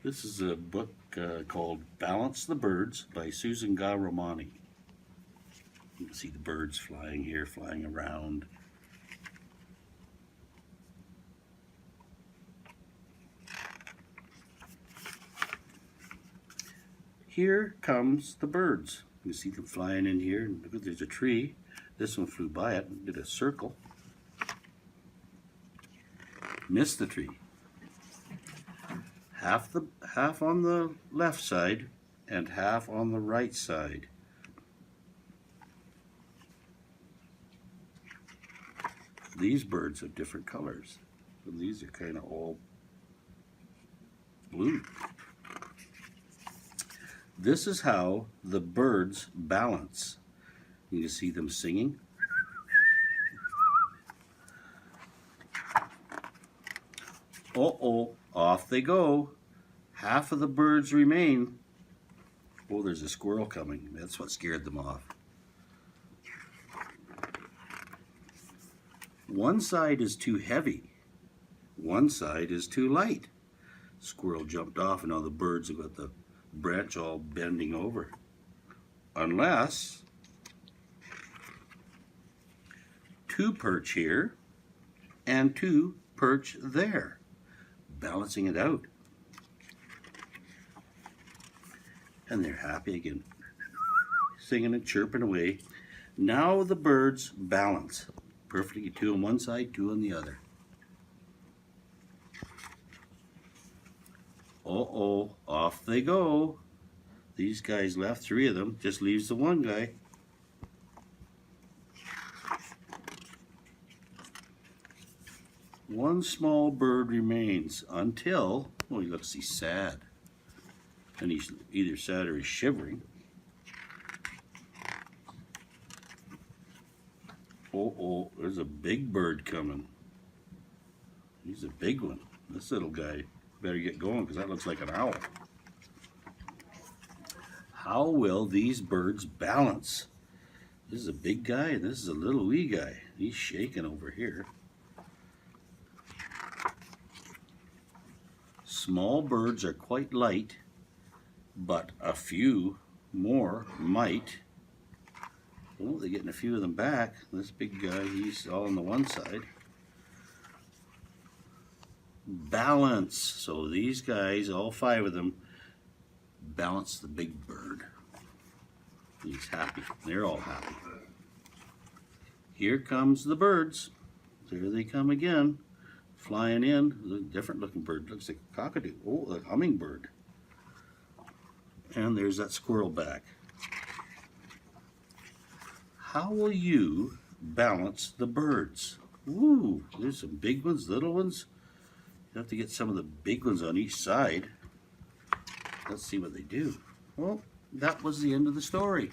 This is a book called Balance the Birds by Susie Ghahremani. You can see the birds flying here, flying around. Here comes the birds. You can see them flying in here. Look, there's a tree. This one flew by it and did a circle. Missed the tree. Half on the left side and half on the right side. These birds have different colors. And these are kind of all blue. This is how the birds balance. You can see them singing. Uh-oh, off they go. Half of the birds remain. Oh, there's a squirrel coming. That's what scared them off. One side is too heavy. One side is too light. Squirrel jumped off and all the birds have got the branch all bending over. Unless two perch here and two perch there. Balancing it out. And they're happy again. Singing and chirping away. Now the birds balance. Perfectly, two on one side, two on the other. Uh-oh, off they go. These guys left, three of them. Just leaves the one guy. One small bird remains until, well, he looks, he's sad. And he's either sad or he's shivering. Oh, there's a big bird coming. He's a big one. This little guy better get going because that looks like an owl. How will these birds balance? This is a big guy and this is a little wee guy. He's shaking over here. Small birds are quite light, but a few more might. Oh, they're getting a few of them back. This big guy, he's all on the one side. Balance. So these guys, all five of them, balance the big bird. He's happy. They're all happy. Here comes the birds. There they come again. Flying in. Different looking bird. Looks like a cockatoo. Oh, a hummingbird. And there's that squirrel back. How will you balance the birds? Ooh, there's some big ones, little ones. You have to get some of the big ones on each side. Let's see what they do. Well, that was the end of the story.